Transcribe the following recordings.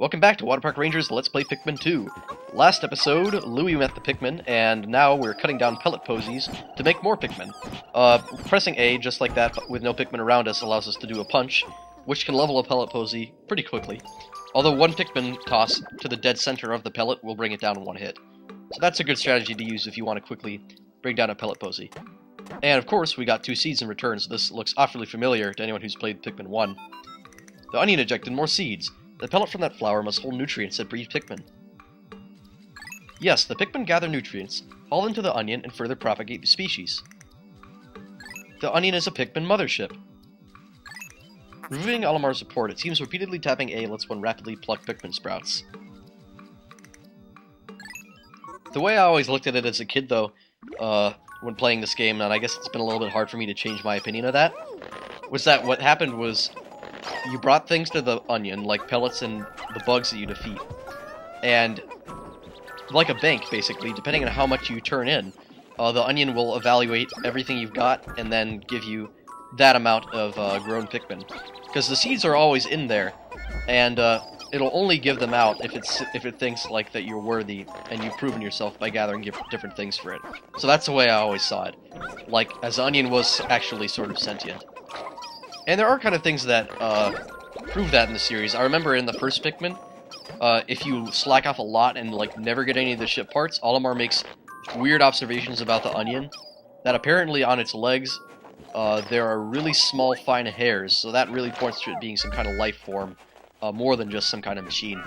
Welcome back to WaterparkRanger's Let's Play Pikmin 2. Last episode, Louie met the Pikmin, and now we're cutting down pellet posies to make more Pikmin. Pressing A, just like that, but with no Pikmin around us, allows us to do a punch, which can level a pellet posy pretty quickly. Although one Pikmin toss to the dead center of the pellet will bring it down in one hit. So that's a good strategy to use if you want to quickly bring down a pellet posy. And of course, we got 2 seeds in return, so this looks awfully familiar to anyone who's played Pikmin 1. The onion ejected more seeds. The pellet from that flower must hold nutrients that breed Pikmin. Yes, the Pikmin gather nutrients, haul into the onion, and further propagate the species. The onion is a Pikmin mothership. Reviewing Olimar's report, it seems repeatedly tapping A lets one rapidly pluck Pikmin sprouts. The way I always looked at it as a kid, though, when playing this game, and I guess it's been a little bit hard for me to change my opinion of that, was that what happened was you brought things to the onion, like pellets and the bugs that you defeat, and like a bank, basically, depending on how much you turn in, the onion will evaluate everything you've got and then give you that amount of grown Pikmin. Because the seeds are always in there, and it'll only give them out if it thinks like that you're worthy and you've proven yourself by gathering different things for it. So that's the way I always saw it, like as the onion was actually sort of sentient. And there are kind of things that prove that in the series. I remember in the first Pikmin, if you slack off a lot and like never get any of the ship parts, Olimar makes weird observations about the onion, that apparently on its legs there are really small fine hairs, so that really points to it being some kind of life form, more than just some kind of machine.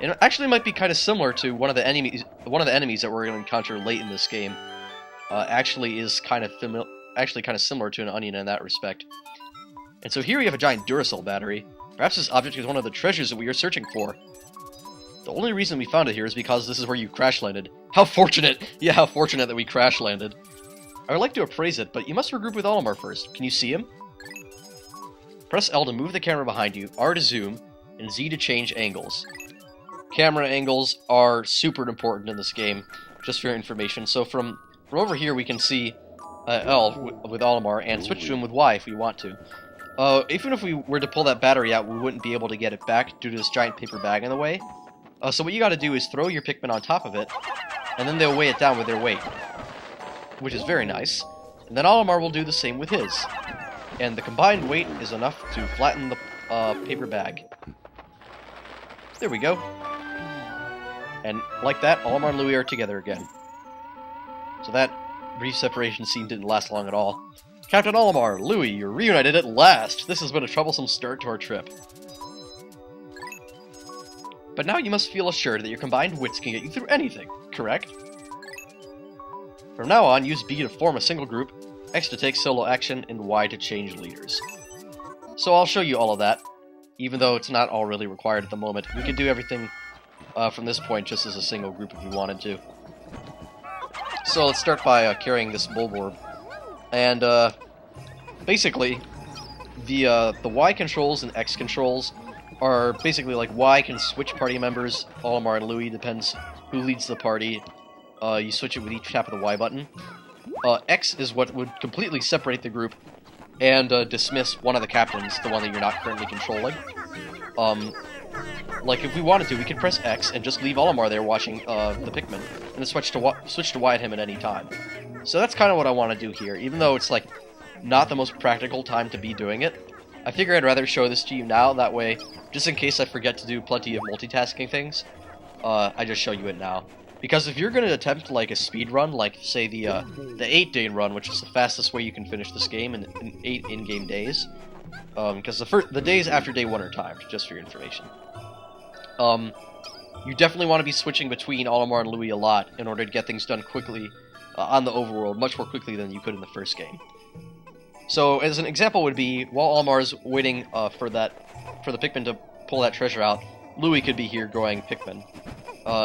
And it actually might be kind of similar to one of the enemies that we're going to encounter late in this game. Actually is kind of similar to an onion in that respect. And so here we have a giant Duracell battery. Perhaps this object is one of the treasures that we are searching for. The only reason we found it here is because this is where you crash landed. How fortunate! Yeah, how fortunate that we crash landed. I would like to appraise it, but you must regroup with Olimar first. Can you see him? Press L to move the camera behind you, R to zoom, and Z to change angles. Camera angles are super important in this game, just for your information. So from over here we can see L with Olimar, and switch to him with Y if we want to. Even if we were to pull that battery out, we wouldn't be able to get it back due to this giant paper bag in the way. So what you gotta do is throw your Pikmin on top of it, and then they'll weigh it down with their weight, which is very nice. And then Olimar will do the same with his. And the combined weight is enough to flatten the paper bag. There we go. And like that, Olimar and Louie are together again. So that brief separation scene didn't last long at all. Captain Olimar, Louie, you're reunited at last! This has been a troublesome start to our trip. But now you must feel assured that your combined wits can get you through anything, correct? From now on, use B to form a single group, X to take solo action, and Y to change leaders. So I'll show you all of that, even though it's not all really required at the moment. We could do everything from this point just as a single group if we wanted to. So let's start by carrying this bulborb. And basically, the Y controls and X controls are basically like Y can switch party members. Olimar and Louie, depends who leads the party. You switch it with each tap of the Y button. X is what would completely separate the group and dismiss one of the captains, the one that you're not currently controlling. Like if we wanted to, we could press X and just leave Olimar there watching the Pikmin, and then switch to Y at him at any time. So that's kind of what I want to do here, even though it's like not the most practical time to be doing it. I figure I'd rather show this to you now, that way, just in case I forget to do plenty of multitasking things, I just show you it now. Because if you're going to attempt like a speed run, like say the 8-day run, which is the fastest way you can finish this game in 8 in-game days, because the days after day 1 are timed, just for your information. You definitely want to be switching between Olimar and Louie a lot in order to get things done quickly on the overworld, much more quickly than you could in the first game. So, as an example would be, while Olimar is waiting for the Pikmin to pull that treasure out, Louie could be here growing Pikmin.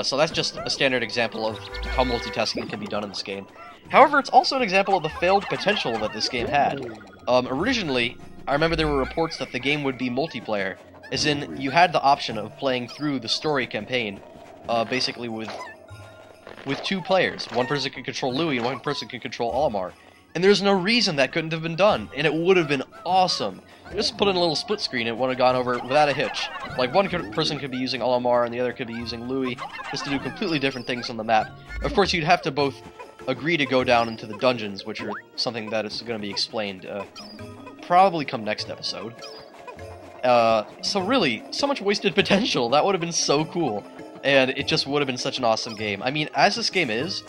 So that's just a standard example of how multitasking can be done in this game. However, it's also an example of the failed potential that this game had. Originally, I remember there were reports that the game would be multiplayer, as in, you had the option of playing through the story campaign, basically with 2 players. One person could control Louie and one person could control Olimar. And there's no reason that couldn't have been done, and it would have been awesome. Just put in a little split screen, it would have gone over without a hitch. Like, one person could be using Olimar, and the other could be using Louis, just to do completely different things on the map. Of course, you'd have to both agree to go down into the dungeons, which are something that is going to be explained, probably come next episode. So really, so much wasted potential. That would have been so cool. And it just would have been such an awesome game. I mean, as this game is,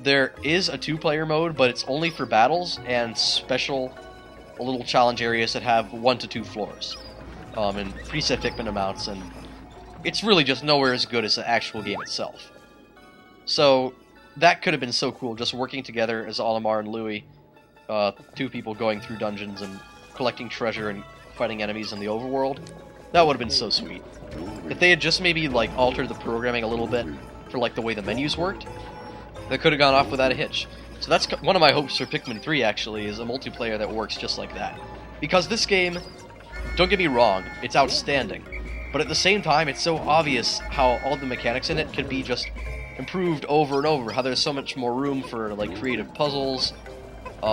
there is a 2-player mode, but it's only for battles and special little challenge areas that have 1 to 2 floors. And preset Pikmin amounts, and it's really just nowhere as good as the actual game itself. So, that could have been so cool, just working together as Olimar and Louis, 2 people going through dungeons and collecting treasure and fighting enemies in the overworld. That would have been so sweet. If they had just maybe, like, altered the programming a little bit for, like, the way the menus worked, that could have gone off without a hitch. So that's one of my hopes for Pikmin 3, actually, is a multiplayer that works just like that. Because this game, don't get me wrong, it's outstanding. But at the same time, it's so obvious how all the mechanics in it could be just improved over and over, how there's so much more room for, like, creative puzzles,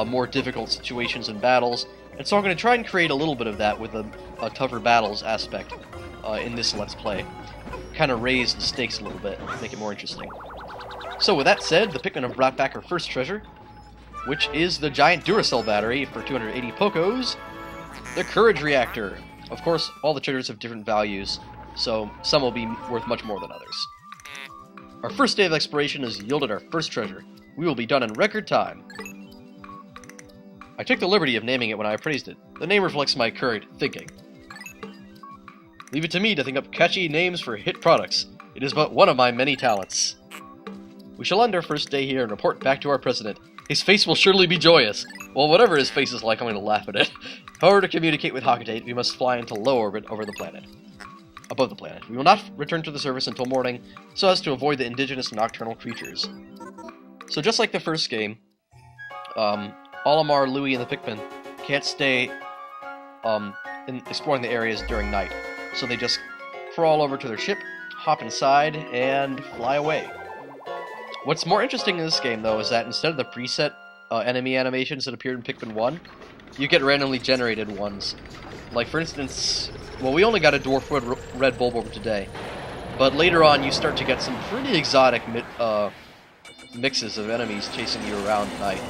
more difficult situations and battles. And so I'm going to try and create a little bit of that with a tougher battles aspect in this Let's Play. Kind of raise the stakes a little bit, make it more interesting. So with that said, the Pikmin have brought back our first treasure, which is the giant Duracell battery for 280 Pokos, the Courage Reactor. Of course, all the treasures have different values, so some will be worth much more than others. Our first day of exploration has yielded our first treasure. We will be done in record time. I took the liberty of naming it when I appraised it. The name reflects my current thinking. Leave it to me to think up catchy names for hit products. It is but one of my many talents. We shall end our first day here and report back to our president. His face will surely be joyous. Well, whatever his face is like, I'm going to laugh at it. However, to communicate with Hockatate, we must fly into low orbit over the planet. Above the planet. We will not return to the surface until morning, so as to avoid the indigenous nocturnal creatures. So just like the first game, Olimar, Louis, and the Pikmin can't stay in exploring the areas during night. So they just crawl over to their ship, hop inside, and fly away. What's more interesting in this game, though, is that instead of the preset enemy animations that appeared in Pikmin 1, you get randomly generated ones. Like, for instance, well, we only got a Dwarf Red Bulborb today, but later on you start to get some pretty exotic mixes of enemies chasing you around at night.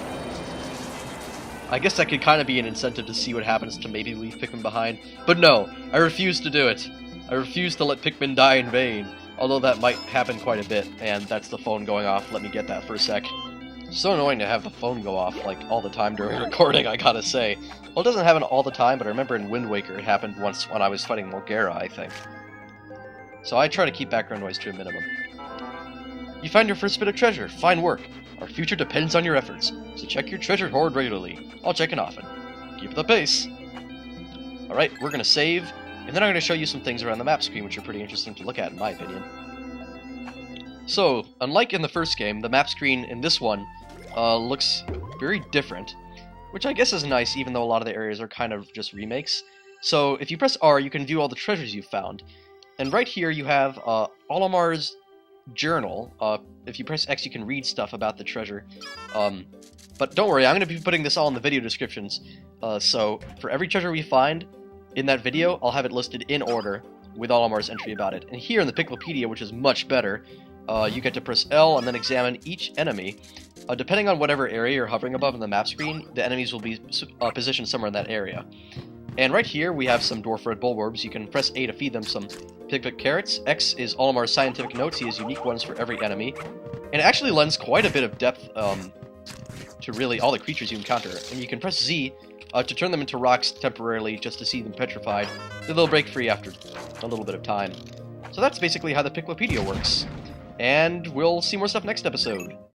I guess that could kind of be an incentive to see what happens to maybe leave Pikmin behind, but no, I refuse to do it. I refuse to let Pikmin die in vain. Although that might happen quite a bit, and that's the phone going off. Let me get that for a sec. It's so annoying to have the phone go off, like, all the time during recording, I gotta say. Well, it doesn't happen all the time, but I remember in Wind Waker it happened once when I was fighting Mulgara, I think. So I try to keep background noise to a minimum. You find your first bit of treasure. Fine work. Our future depends on your efforts, so check your treasure hoard regularly. I'll check in often. Keep the pace. Alright, we're gonna save. And then I'm going to show you some things around the map screen which are pretty interesting to look at, in my opinion. So, unlike in the first game, the map screen in this one looks very different, which I guess is nice, even though a lot of the areas are kind of just remakes. So, if you press R, you can view all the treasures you've found. And right here you have Olimar's journal. If you press X, you can read stuff about the treasure. But don't worry, I'm going to be putting this all in the video descriptions. So, for every treasure we find in that video, I'll have it listed in order with Olimar's entry about it. And here in the Piklopedia, which is much better, you get to press L and then examine each enemy. Depending on whatever area you're hovering above in the map screen, the enemies will be positioned somewhere in that area. And right here, we have some Dwarf Red Bulborbs. You can press A to feed them some Pikpik carrots. X is Olimar's scientific notes. He has unique ones for every enemy. And it actually lends quite a bit of depth to really all the creatures you encounter. And you can press Z to turn them into rocks temporarily, just to see them petrified. Then they'll break free after a little bit of time. So that's basically how the Piklopedia works. And we'll see more stuff next episode.